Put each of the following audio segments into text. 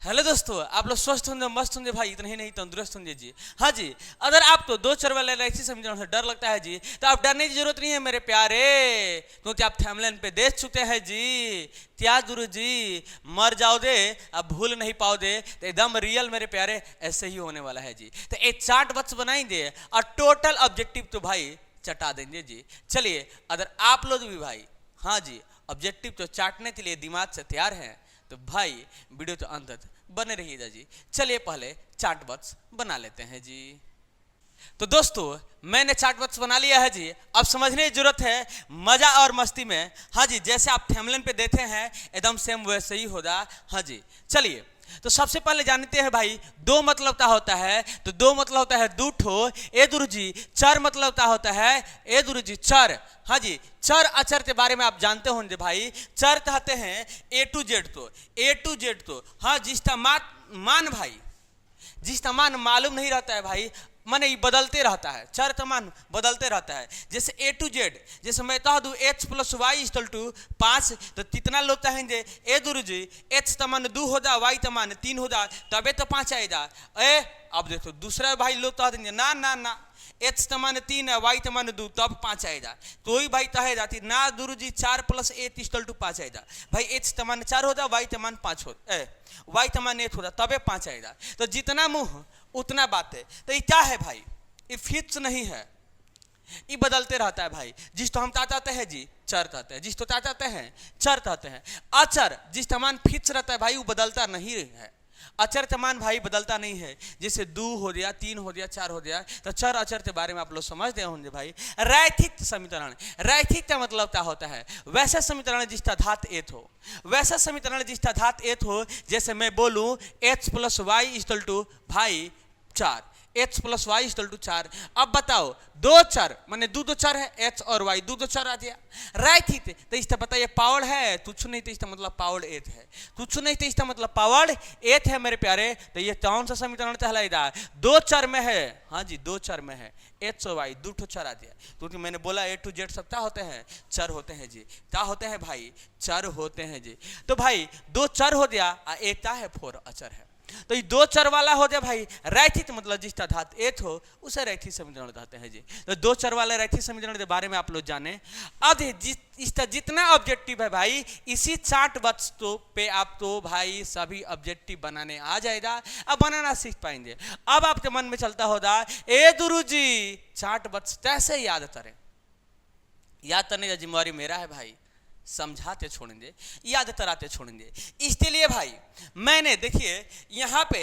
Hello दोस्तों, आप लोग स्वस्थ होंगे, मस्त होंगे भाई, इतना ही नहीं तंदुरुस्त होंगे जी। हाँ जी, अगर आपको दो चर वाले इलायची समीकरण से डर लगता है जी, तो आप डरने की जरूरत नहीं है मेरे प्यारे, क्योंकि आप थैमलैंड पे देख चुके हैं जी। त्याग गुरु जी, मर जाओ दे अब भूल नहीं पाओ दे, तो एकदम रियल मेरे प्यारे ऐसे ही होने वाला है जी। तो एक चार्ट बक्स बनाएंगे और टोटल ऑब्जेक्टिव तो भाई चटा देंगे जी। चलिए, अगर आप लोग भी भाई हाँ जी ऑब्जेक्टिव तो चाटने के लिए दिमाग से तैयार हैं, तो भाई वीडियो तो अंत तक बने रहिएगा जी। चलिए पहले चार्ट बॉक्स बना लेते हैं जी। तो दोस्तों, मैंने चार्ट बॉक्स बना लिया है जी। अब समझने की जरूरत है मजा और मस्ती में। हाँ जी, जैसे आप थंबनेल पे देखे हैं एकदम सेम वैसे ही होगा। हाँ जी, चलिए तो सबसे पहले जानते हैं भाई दो मतलब क्या होता है। तो दो मतलब होता है दो ठो ए दुरु जी। चार मतलब क्या होता है ए दुरु जी चार। हाँ जी, चर अचर के बारे में आप जानते होंगे भाई। चर कहते हैं ए टू जेड। तो ए टू जेड तो हाँ जिसका मान भाई जिसका मान मालूम नहीं रहता है भाई, माने ये बदलते रहता है, चर का मान बदलते रहता है। जैसे ए टू जेड, जैसे मैं कह दूँ H plus Y equal to 5, तो कितना लोग कहेंगे ए दुरु जी एच का मान 2 हो जा, वाई का मान 3 हो जा, तबे तो 5 आएगा। अब देखो दूसरा भाई लोग कह देंगे ना ना ना, एच का मान 3 है, वाई का मान 2, तब 5 आएगा। तो ही भाई कहे जाती ना गुरु जी 4 प्लस 8 इक्वल टू 5 आएगा। भाई एच का मान 4 हो जा, वाई का मान 5 हो, वाई का मान 8 हो जा, तबे 5 आएगा। तो जितना मुंह उतना बात है। तो ये क्या है भाई, ये फिक्स नहीं है, ये बदलते रहता है भाई। जिस तो हम चाहते हैं जी चर कहते हैं, जिस तो चाहते हैं चर कहते हैं। अचर जिस मान फिक्स रहता है भाई वो बदलता नहीं है। अचर का मान भाई बदलता नहीं है। जैसे 2 हो गया, 3 हो गया, 4 हो गया, तो चर अचर के बारे में आप लोग समझते होंगे भाई। रैखिक समीकरण, रैखिक का मतलब क्या होता है, वैसा समीकरण जिसका घात एथ हो, वैसा समीकरण जिसका घात एथ हो। जैसे मैं बोलूं H plus Y equal to भाई 4, H plus Y equal to 4। अब बताओ दो चर माने दो चर है, एच और वाई दो चर आ गया। राइट ही तो इसका बताइए पावर है, तुच्छ नहीं तो इसका मतलब पावर 8 है, तुच्छ नहीं तो इसका मतलब पावर 8 है मेरे प्यारे। तो ये कौन सा समीकरण कहलाएगा, दो चर में है। हाँ जी, दो चर में है, एच और वाई दो चर आ गया। क्योंकि मैंने बोला ए टू जेड सब क्या होते हैं, चर होते हैं जी। क्या होते हैं भाई, चर होते हैं जी। तो भाई दो चर हो गया, एक क्या है 4 अचर है। तो ये दो चर वाला हो जाए भाई रैखिक, मतलब जिसका घात एथ हो उसे रैखिक समीकरण कहते हैं जी। तो दो चर वाले रैखिक समीकरण के बारे में आप लोग जाने। अब इसका जितना ऑब्जेक्टिव है भाई, इसी चार्ट बक्स तो पे आप तो भाई सभी ऑब्जेक्टिव बनाने आ जाएगा, अब बनाना सीख पाएंगे। अब आपके मन में चलता होगा ए गुरु जी चार्ट बक्स कैसे याद करें। याद करने का जिम्मेवारी मेरा है भाई, समझाते छोड़ेंगे, याद कराते छोड़ेंगे। इसके लिए भाई मैंने देखिए यहाँ पे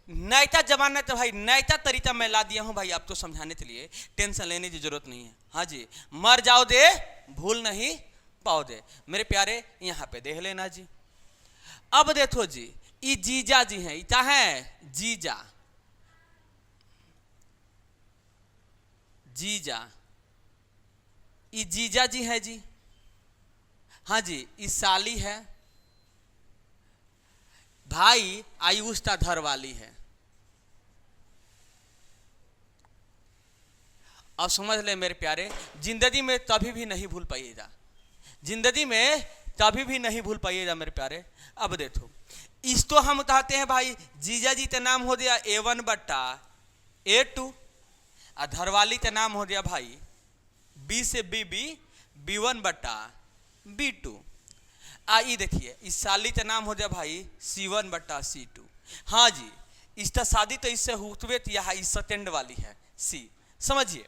नैता जमाना तो भाई नैता तरीका मैं ला दिया हूँ भाई आपको समझाने के लिए, टेंशन लेने की जरूरत नहीं है। हाँ जी, मर जाओ दे भूल नहीं पाओ दे मेरे प्यारे, यहाँ पे देख लेना जी। अब देखो जी ये जीजा जी हैं, क्या है जीजा, जीजा ये जीजा जी है जी। हाँ जी, इस साली है भाई, आयुष का घर वाली है। अब समझ ले मेरे प्यारे, जिंदगी में कभी भी नहीं भूल पाइएगा, जिंदगी में कभी भी नहीं भूल पाइएगा मेरे प्यारे। अब देखो इसको हम कहते हैं भाई जीजा जी का नाम हो गया A1 बट्टा A2, और घरवाली का नाम हो गया भाई B से BB B1 बट्टा B2। आई देखिए इस साली का नाम हो जाए भाई C1 बट्टा C2। हाँ जी, इसका शादी तो इससे हुए यह सेकेंड वाली है C। समझिए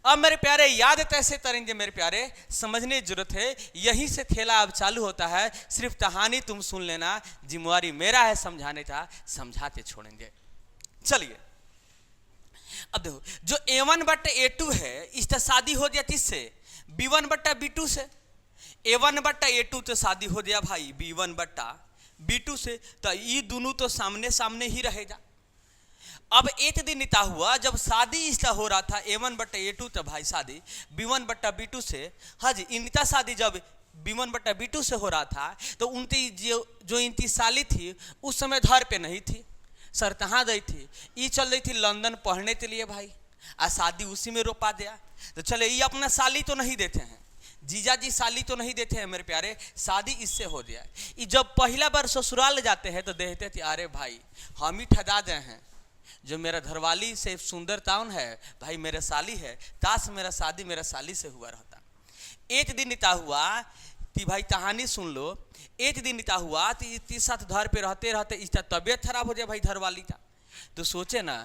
अब मेरे प्यारे याद कैसे करेंगे मेरे प्यारे, समझने की जरूरत है। यहीं से खेला अब चालू होता है, सिर्फ कहानी तुम सुन लेना, जिम्मेवारी मेरा है समझाने का, समझाते छोड़ेंगे। चलिए अब देखो जो A1 बट्टा A2 है इसका शादी हो गया किससे, B1 बट्टा B2 से। A1 बट्टा A2 तो शादी हो गया भाई B1 बट्टा B2 से, तो ये दोनों तो सामने सामने ही रहेगा। अब एक दिन निता हुआ जब शादी इसका हो रहा था A1 बट्टा A2, तो भाई शादी B1 बट्टा B2 से। हाँ जी, इनका शादी जब B1 बट्टा B2 से हो रहा था तो उनकी जो इनकी साली थी उस समय घर पे नहीं थी, सर कहाँ गई थी, ये चल रही थी लंदन पढ़ने के लिए भाई, आ शादी उसी में रोपा दिया। तो चले ये अपना साली तो नहीं देते हैं, जीजा जी साली तो नहीं देते हैं मेरे प्यारे, शादी इससे हो गया। ये जब पहला बार ससुराल जाते हैं तो देखते थे अरे भाई हम ही ठगा गए हैं, जो मेरा घरवाली से सुंदर ताउन है भाई मेरा साली है, ताश मेरा शादी मेरा साली से हुआ रहता। एक दिन इतना हुआ कि भाई कहानी सुन लो, एक दिन इतना हुआ कि तीस साथ घर पे रहते रहते इसका तबीयत खराब हो जाए भाई घरवाली का। तो सोचे ना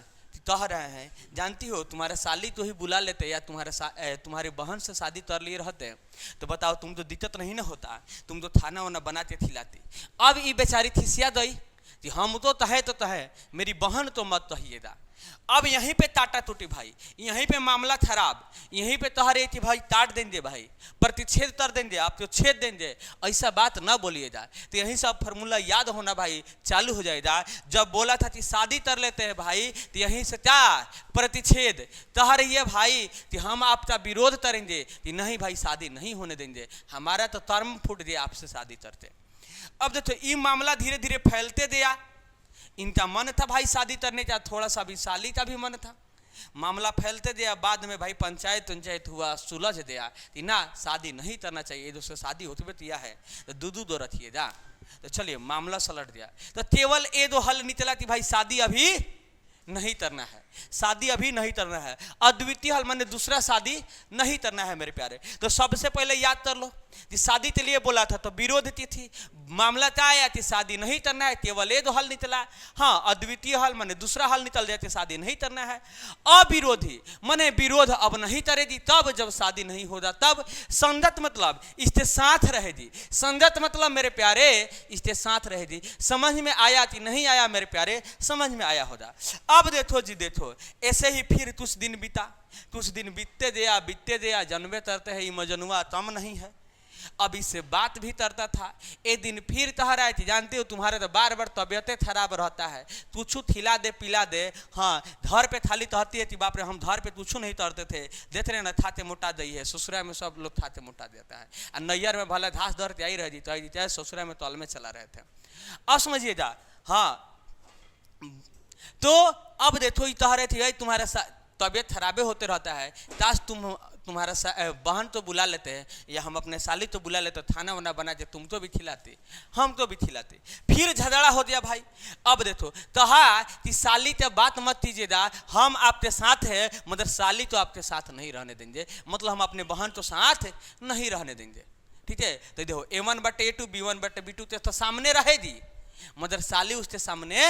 कह रहे हैं जानती हो तुम्हारा साली तो ही बुला लेते या तुम्हारे बहन से शादी कर लिए रहते तो बताओ तुम तो दिक्कत नहीं ना होता, तुम तो खाना वाना बनाते खिलाती। अब ये बेचारी खिसिया गई कि हम तो तहे मेरी बहन तो मत कहिएगा। अब यहीं पे टाटा टूटी भाई, यहीं पे मामला खराब, यहीं पे तहरे कि भाई काट देंगे भाई, प्रतिच्छेद कर देंगे, आप तो छेद देंगे, ऐसा बात ना बोलिएगा। तो यहीं सब फार्मूला याद होना भाई चालू हो जाएगा। जब बोला था कि शादी कर लेते हैं भाई तो यहीं से क्या प्रतिच्छेद कह रही है भाई कि हम आपका विरोध करेंगे कि नहीं भाई शादी नहीं होने देंगे, हमारा तो कर्म फूट गया आपसे शादी करते। अब देखो ये मामला धीरे धीरे फैलते गया। इनका मन था भाई शादी करने का, थोड़ा सा भी साली का भी मन था, मामला फैलते गया। बाद में भाई पंचायत हुआ, सुलझ गया कि ना शादी नहीं करना चाहिए, दूसरे शादी होती भी है तो दो रखिए जा। तो चलिए मामला सलट गया। तो केवल ये दो हल निकला कि भाई शादी अभी नहीं करना है, शादी अभी नहीं करना है। अद्वितीय हल मैंने दूसरा शादी नहीं करना है मेरे प्यारे। तो सबसे पहले याद कर लो कि शादी के लिए बोला था तो विरोध की थी, मामला क्या आया कि शादी नहीं करना है, केवल ये दो हल निकला। हाँ अद्वितीय हल मैंने दूसरा हल निकल जाए शादी नहीं करना है। अविरोधी मैंने विरोध अब नहीं करेगी, तब जब शादी नहीं होगा तब। संगत मतलब इसके साथ रहेगी, संगत मतलब मेरे प्यारे इसके साथ रहेगी। समझ में आया कि नहीं आया मेरे प्यारे? समझ में आया होगा। अब देखो जी देखो, ऐसे ही फिर कुछ दिन बीतते गया जन्मे तरते है मजनुआ कम नहीं है। अब इससे बात भी करता था। एक दिन फिर कह रहा है कि जानते हो तुम्हारे तो बार बार तबियतें खराब रहता है, कुछ खिला दे पिला दे। हाँ घर पे थाली कहती है कि बाप रे हम घर पे कुछ नहीं करते थे, देख रहे ना खाते मोटा दही है, ससुरा में सब लोग खाते मोटा देता है, और नैयर में भले घास धर के आई रह जी तो ससुरा में तौल में चला रहे थे। अब समझिएगा। हाँ तो अब देखो कह रहे थे तुम्हारा तबियत खराबे होते रहता है, काश तुम्हारा बहन तो बुला लेते हैं या हम अपने साली तो बुला लेते, खाना वाना बना के तुम तो भी खिलाते हम तो भी खिलाते। फिर झगड़ा हो गया भाई। अब देखो कहा कि साली से बात मत कीजिएगा, हम आपके साथ है मगर साली तो आपके साथ नहीं रहने देंगे, मतलब हम अपने बहन तो साथ नहीं रहने देंगे। ठीक है तो देखो A1/A2 B1/B2 तो सामने रहेगी मगर साली उसके सामने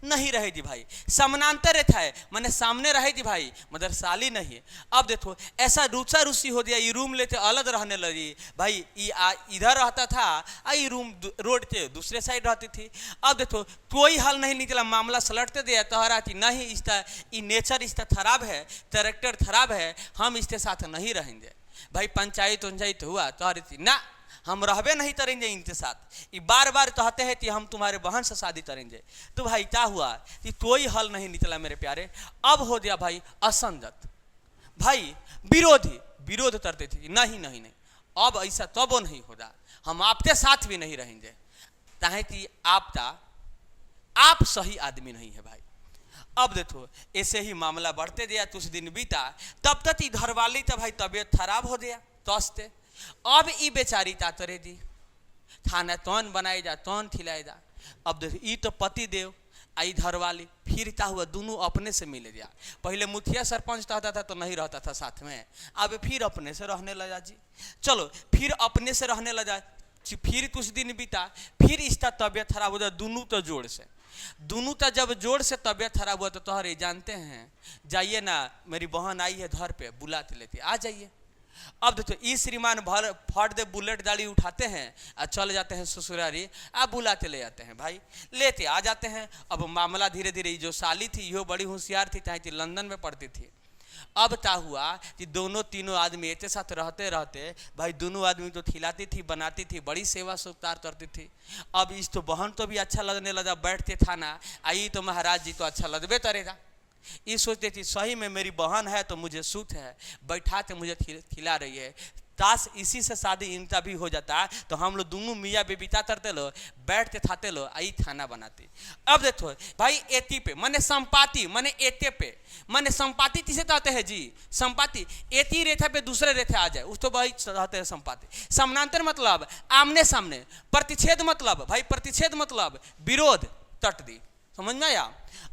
नहीं रहेगी भाई। समानांतर रेखा है मैंने सामने रहेगी भाई मगर साली नहीं। अब देखो ऐसा रूसा रूसी हो गया, ये रूम लेते अलग रहने लगी भाई, इधर रहता था ये रूम रोड के दूसरे साइड रहती थी। अब देखो कोई हल नहीं निकला, मामला सलटते दिया तहरा कि नहीं इसका ये नेचर इसका खराब है, कैरेक्टर खराब है, हम इसके साथ नहीं रहेंगे भाई। पंचायत हुआ तहरी ना हम रहबे नहीं करेंगे इनके साथ, ये बार बार कहते हैं कि हम तुम्हारे बहन से शादी करेंगे। तो भाई क्या हुआ कि कोई हल नहीं निकला मेरे प्यारे। अब हो गया भाई असंगत, भाई विरोध करते थे नहीं अब ऐसा तब नहीं होगा, हम आपके साथ भी नहीं रहेंगे, चाहे कि आप सही आदमी नहीं है भाई। अब देखो ऐसे ही मामला बढ़ते गया, कुछ दिन बीता, तब तक घर वाली तो भाई तबीयत खराब हो गया तस्ते। अब ई बेचारी का करेगी, खाना तौन बनाएगा तौन खिलाएगा। अब देखो ई तो पति देव आई घर वाली, फिर क्या हुआ दोनों अपने से मिले गया। पहले मुखिया सरपंच रहता था तो नहीं रहता था साथ में, अब फिर अपने से रहने लगा जी। चलो फिर अपने से रहने लगा, फिर कुछ दिन बीता, फिर इसका तबीयत खराब हो जाए दोनों तो जोड़ से। दोनों का जब जोड़ से तबीयत खराब हुआ तो तोहरे जानते हैं जाइए ना मेरी बहन आई है घर पे बुला के लेती आ जाइए। अब देखो ई श्रीमान फट दे बुलेट गाड़ी उठाते हैं और चले जाते हैं ससुरारी, आप बुलाते ले जाते हैं भाई, लेते आ जाते हैं। अब मामला धीरे धीरे जो साली थी यो बड़ी होशियार थी, चाहे लंदन में पढ़ती थी। अब क्या हुआ कि दोनों तीनों आदमी एक साथ रहते रहते भाई दोनों आदमी तो खिलाती थी बनाती थी, बड़ी सेवा सत्कार करती थी। अब इस तो बहन तो भी अच्छा लगने लगा, बैठते खाना आई तो महाराज जी तो अच्छा लगबे करेगा। ये सोचते थी सही में मेरी बहन है तो मुझे सुख है, बैठा के मुझे खिला रही है, ताश इसी से शादी इनका भी हो जाता है। तो हम लोग दोनों मियाँ बेबिता करते लो, बैठते खाते लो, आई खाना बनाते। अब देखो भाई एती पे माने संपाति, माने एते पे माने संपाति किसे कहते हैं जी? संपाति एती रेखा पे दूसरे रेखा आ जाए उस तो भाई कहते हैं संपाति। समानांतर मतलब आमने सामने, प्रतिच्छेद मतलब भाई प्रतिच्छेद मतलब विरोध, तट दी, समझ में आया?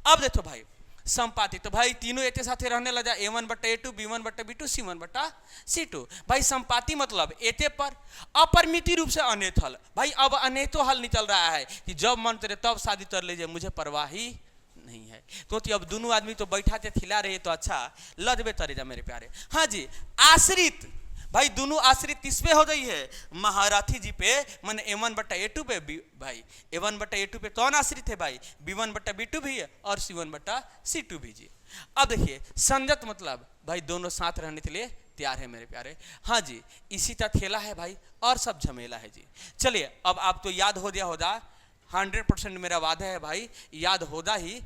अब देखो भाई संपाति तो भाई तीनों एक साथ रहने लगा, A1/A2 B1/B2 C1/C2। भाई संपाति मतलब एते पर अपरिमित रूप से अनेत हल। भाई अब अनेतो हल निकल रहा है कि जब मन करे तब शादी कर लीजिए, मुझे परवाह ही नहीं है। क्योंकि अब दोनों आदमी तो बैठा थे खिला रहे तो अच्छा लदबे तरे जा मेरे प्यारे। हाँ जी आश्रित, भाई दोनों आश्रित किस पे हो गई है? महारथी जी पे, माने A1/A2 पे। भाई A1/A2 पे कौन आश्रित है भाई? B1/B2 भी है और C1/C2 भी जी। अब देखिए संजत मतलब भाई दोनों साथ रहने के लिए तैयार है मेरे प्यारे। हाँ जी इसी का खेला है भाई और सब झमेला है जी। चलिए अब आप तो याद हो गया होगा, 100% मेरा वादा है भाई याद होगा ही,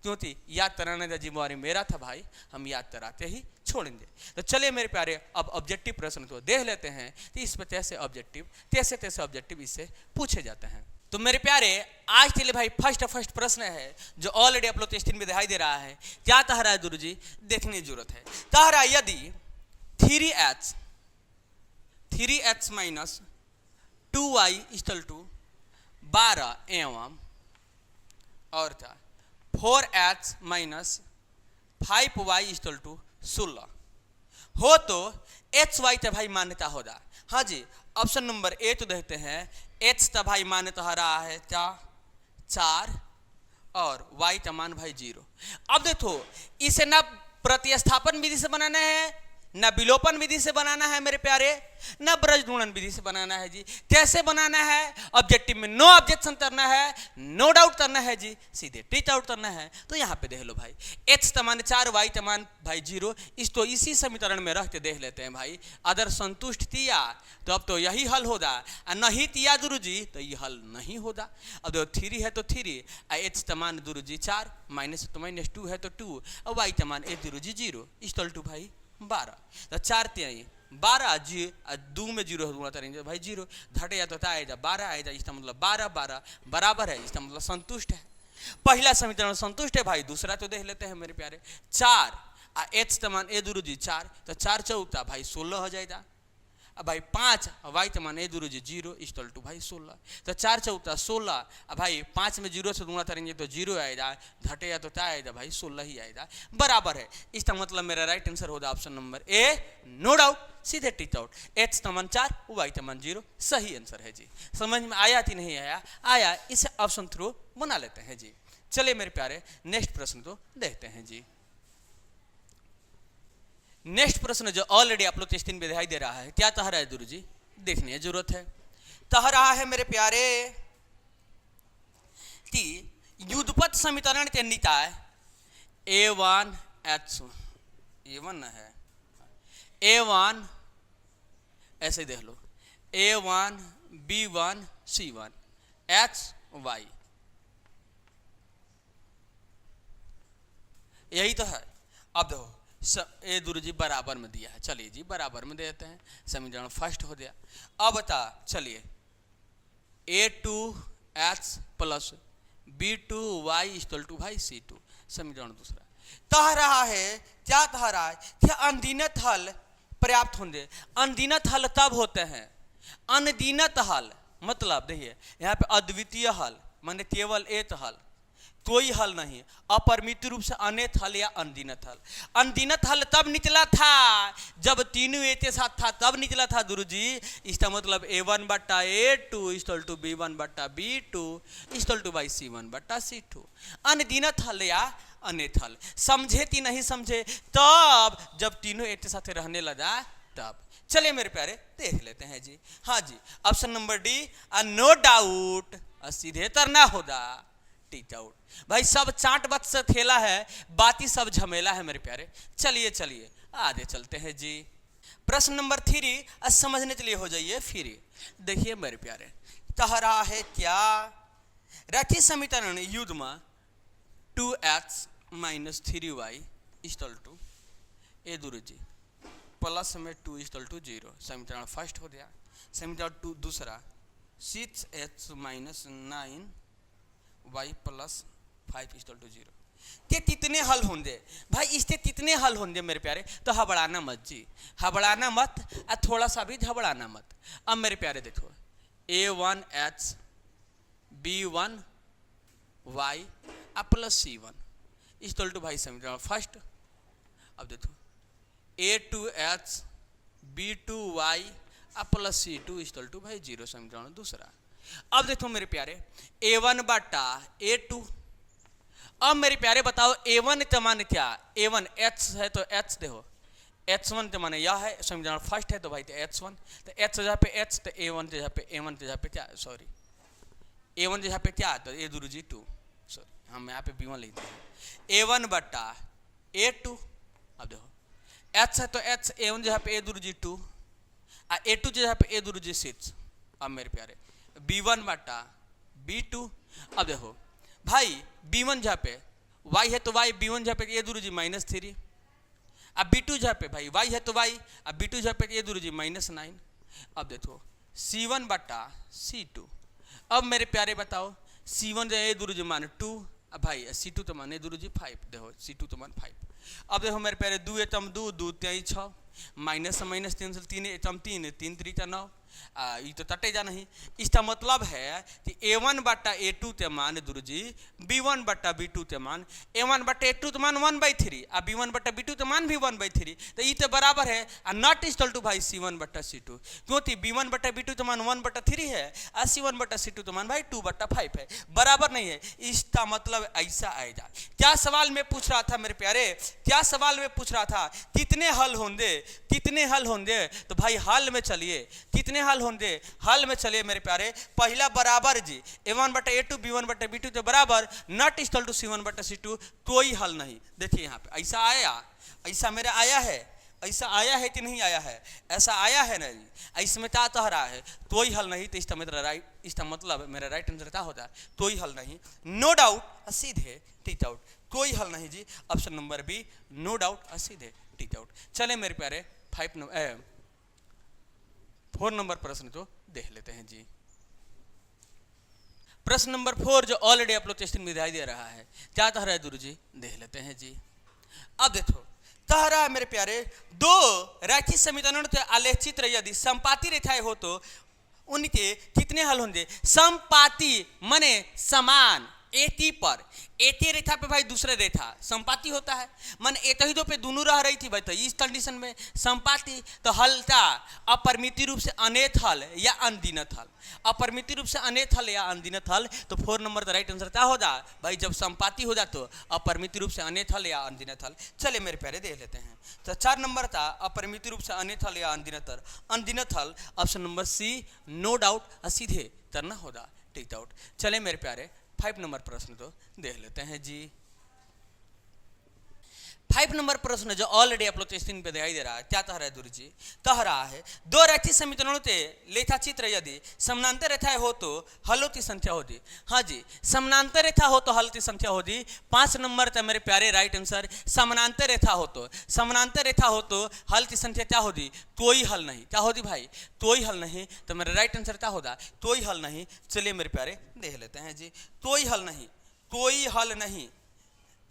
क्योंकि याद कराने का जिम्मेवारी मेरा था भाई, हम याद कराते ही छोड़ेंगे। तो चलिए मेरे प्यारे अब ऑब्जेक्टिव प्रश्न को देख लेते हैं कि इस पर कैसे ऑब्जेक्टिव इससे पूछे जाते हैं। तो मेरे प्यारे आज के लिए भाई फर्स्ट प्रश्न है जो ऑलरेडी आप लोग स्क्रीन में दिखाई दे रहा है। क्या कह रहा है गुरु जी? देखने की जरूरत है। कह रहा है यदि 3h minus 2y equal to 12 एवं और क्या 4h minus 5y equal to 16 हो तो HY तो भाई मान्यता होगा। हाँ जी ऑप्शन नंबर ए तो देखते हैं। H तो भाई मान्यता हो रहा है क्या 4 और Y का मान भाई 0। अब देखो इसे ना प्रतिस्थापन विधि से बनाना है, ना विलोपन विधि से बनाना है मेरे प्यारे, ना ब्रज गुणन विधि से बनाना है जी। कैसे बनाना है? ऑब्जेक्टिव में नो ऑब्जेक्शन करना है, नो डाउट करना है जी, सीधे टिक आउट करना है। तो यहाँ पे देख लो भाई H तमान 4 Y तमान भाई 0, तो इसी समीकरण में रख के देख लेते हैं भाई। अगर संतुष्ट किया तो अब तो यही हल होगा, और नहीं किया गुरु जी तो ये हल नहीं होगा। अब देखो 3 है तो 3, H तमान गुरु जी 4, माइनस तो माइनस 2 है तो 2, और Y तमान ए गुरु जी 0 इक्वल टू भाई 12। तो 4 3 12 जी 2 में 0 गुणा करेंगे भाई 0 घटे या तो आएगा 12 आएगा, इसका मतलब 12 बराबर है, इसका मतलब संतुष्ट है। पहला समीकरण संतुष्ट है भाई। दूसरा तो देख लेते हैं मेरे प्यारे। 4 H तमान ए गुरु जी 4, तो 4 चौथा भाई 16 हो जाएगा। अब भाई 5 Y तमान ए गुरु जी 0 इक्वल टू भाई 16, तो 4 चौथा 16। अब भाई 5 में 0 से गुणा करेंगे तो 0 आएगा, घटे या तो क्या आएगा भाई 16 ही आएगा, बराबर है। इसका मतलब मेरा राइट आंसर होगा option number A, no doubt, सीधे टिक आउट। H तमान 4 Y तमान 0 सही आंसर है जी। समझ में आया कि नहीं आया? आया, इसे ऑप्शन थ्रू बना लेते हैं जी। चलिए मेरे प्यारे नेक्स्ट प्रश्न को देखते हैं जी। नेक्स्ट प्रश्न जो ऑलरेडी आप लोग स्क्रीन पे दिखाई दे रहा है, क्या कह रहा है गुरु जी? देखने की जरूरत है। कह रहा है मेरे प्यारे कि युगपत समीकरण के निकाय A1 है, A1 ऐसे देख लो, A1 B1 C1 HY, यही तो है। अब देखो ए गुरु जी बराबर में दिया है, चलिए जी बराबर में देते हैं, समीकरण फर्स्ट हो गया। अब बता चलिए A2H plus B2Y equal to भाई C2, समीकरण दूसरा। कह रहा है, क्या कह रहा है? क्या अनगिनत हल पर्याप्त होंगे? अनगिनत हल तब होते हैं, अनगिनत हल मतलब देखिए यहाँ पे अद्वितीय हल माने केवल एक हल, कोई हल नहीं, अपरिमित रूप से अनेक हल या अनगिनत हल। अनगिनत हल तब निकला था जब तीनों एक साथ था, तब निकला था गुरु जी। इसका मतलब A1/A2 equal to B1/B2 equal to by C1/C2। अनगिनत हल या अनेक हल, समझे कि नहीं समझे? तब जब तीनों एक साथ रहने लगा तब। चलिए मेरे प्यारे देख लेते हैं जी। हाँ जी option number D, no doubt, सीधे तरना होगा टिक आउट। भाई सब चाट बच से खेला है, बाकी सब झमेला है मेरे प्यारे। चलिए चलिए आगे चलते हैं जी। प्रश्न नंबर 3 समझने के लिए हो जाइए फ्री। देखिए मेरे प्यारे कह रहा है क्या? रैखिक समीकरण युग्म 2x minus 3y equal to A Guru ji plus में 2 इक्वल टू 0, समीकरण फर्स्ट हो गया। समीकरण दूसरा 6x minus 9y plus 5 equal to 0। के कितने हल होंगे भाई, इसके कितने हल होंगे मेरे प्यारे? तो हबड़ाना मत जी, हबड़ाना मत और थोड़ा सा भी घबड़ाना मत। अब मेरे प्यारे देखो a1h b1y plus c1 equal to भाई समीकरण फर्स्ट। अब देखो a2h b2y plus c2 equal to भाई 0, समीकरण दूसरा। अब देखो मेरे प्यारे a1 बटा a2। अब मेरे प्यारे बताओ a1 का मान क्या? a1 h है तो h देखो h1 का मान यह है, समीकरण फर्स्ट है तो भाई h1, तो h जगह पे h, तो a1 जगह पे a1 जगह पे क्या, सॉरी a1 जगह पे क्या, तो a दुरुजी 2, सॉरी हम यहाँ पे b1 लिखते हैं a1 बटा a2। अब देखो h है तो h, a1 जगह पे a दुरुजी 2 और a2 जगह पे a दुरुजी 6। अब मेरे प्यारे b1 बटा b2। अब देखो भाई b1 जहाँ पे y है तो y, b1 जहाँ पे a दुरुजी -3, अब b2 जहाँ पे भाई y है तो y, अब b2 जहाँ पे a दुरुजी -9। अब देखो c1 बटा c2। अब मेरे प्यारे बताओ c1 जो a दुरुजी मान 2, अब भाई c2 तो मान a दुरुजी 5, देखो c2 तो मान 5। अब देखो मेरे प्यारे 2 एतम 2, 2 3 6, माइनस 3 से 3 एतम 3, 3 3 9, ये तो तटे जा नहीं। इसका मतलब है कि a1 बटा a2 के मान दुरुजी b1 बटा b2 के मान, a1 बटा a2 के मान 1/3 और b1 बटा b2 के मान भी 1/3, तो ये तो बराबर है नॉट इक्वल टू भाई c1 बटा c2, क्योंकि b1 बटा b2 के मान 1/3 है और c1 बटा c2 के मान भाई 2/5 है, बराबर नहीं है। इसका मतलब ऐसा आएगा। क्या सवाल में पूछ रहा था मेरे प्यारे, क्या सवाल में पूछ रहा था? कितने हल होंगे, कितने हल होंगे? तो भाई हल में चलिए, कितने हल होंगे? हल में चलिए मेरे प्यारे। पहला बराबर जी a1 बटा a2 b1 बटा b2 के बराबर नॉट इक्वल टू c1 बटा c2, कोई हल नहीं। देखिए यहाँ पे ऐसा आया, ऐसा मेरा आया है, ऐसा आया है कि नहीं आया है? ऐसा आया है ना जी, इसमें क्या कह रहा है? कोई हल नहीं, तो इसका मेरा राइट, इसका मतलब मेरा राइट आंसर क्या होता है? कोई हल नहीं, नो डाउट सीधे टिक आउट, कोई हल नहीं जी। Option number B no doubt सीधे टिक आउट। चले मेरे प्यारे 4 नंबर प्रश्न तो देख लेते हैं जी। प्रश्न नंबर 4 जो ऑलरेडी आप लोग टेस्टिंग में दिखाई दे रहा है, क्या कह रहा है गुरु जी? देख लेते हैं जी। अब देखो कह रहा है मेरे प्यारे, दो रैखिक समीकरण के आलेख चित्र यदि समपाती रेखाएं हो तो उनके कितने हल होंगे? समपाती माने समान, एक ही पर एक ही रेखा पे भाई दूसरे रेखा संपाती होता है, मन एक ही दो पे दोनों रह रही थी भाई, तो इस कंडीशन में संपाती। तो हल का अपरिमित रूप से अनेक हल या अनगिनत हल, अपरिमित रूप से अनेक हल या अनगिनत हल। तो 4 नंबर का राइट आंसर क्या होगा भाई? जब संपाती हो जाए तो अपरिमित रूप से अनेक हल या अनगिनत हल। चले मेरे प्यारे देख लेते हैं। तो 4 नंबर था अपरिमित रूप से अनेक हल या अनगिनत हल, option number C no doubt सीधे करना होगा टिक आउट। चले मेरे प्यारे 5 नंबर प्रश्न तो देख लेते हैं जी। 5 नंबर प्रश्न जो ऑलरेडी आप लोग स्क्रीन पे दिखाई दे रहा है, क्या कह रहा है गुरु जी? कह रहा है दो रैखिक समीकरणों के लेखा चित्र यदि समानांतर रेखाएं हो तो हलों की संख्या होगी। हाँ जी, समानांतर रेखा हो तो हल की संख्या होगी। 5 नंबर था मेरे प्यारे राइट आंसर। समानांतर रेखा हो तो, समानांतर रेखा हो तो हल की संख्या क्या होगी? कोई हल नहीं। क्या होगी भाई? कोई हल नहीं। तो मेरा राइट आंसर क्या होगा? कोई हल नहीं। चलिए मेरे प्यारे देख लेते हैं जी। कोई हल नहीं, कोई हल नहीं,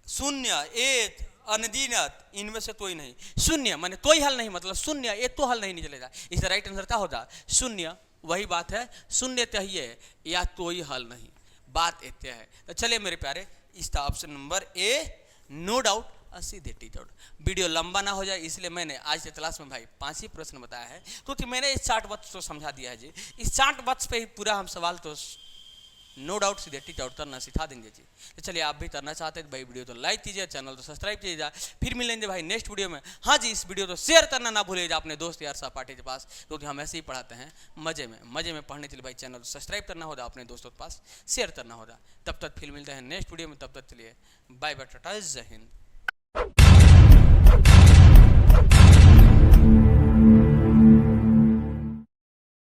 शून्य, एक, अनगिनत, इनमें से कोई नहीं। शून्य माने कोई हल नहीं, मतलब शून्य, एक तो हल नहीं चलेगा। इसका राइट आंसर क्या होगा? शून्य। वही बात है, शून्य चाहिए या कोई हल नहीं, बात एक है। तो चलिए मेरे प्यारे इसका option number A no doubt सीधे टिक आउट। वीडियो लंबा ना हो जाए इसलिए मैंने आज के क्लास में भाई 5 ही प्रश्न बताया है, क्योंकि मैंने इस 60 वक्त तो समझा दिया है जी। इस 60 वक्त पे ही पूरा हम सवाल तो नो डाउट सीधे टिक आउट करना सिखा देंगे जी। तो चलिए आप भी करना चाहते हैं भाई वीडियो तो लाइक कीजिए, चैनल तो सब्सक्राइब कीजिएगा। फिर मिलेंगे भाई नेक्स्ट वीडियो में। हाँ जी, इस वीडियो तो शेयर करना ना भूलिएगा अपने दोस्त यार सहपाठी के पास, क्योंकि हम ऐसे ही पढ़ाते हैं मजे में पढ़ने के लिए। भाई चैनल तो सब्सक्राइब करना होगा, अपने दोस्तों के पास शेयर करना होगा। तब तक फिर मिलते हैं नेक्स्ट वीडियो में, तब तक चलिए बाय बाय, टाटा, जय हिंद।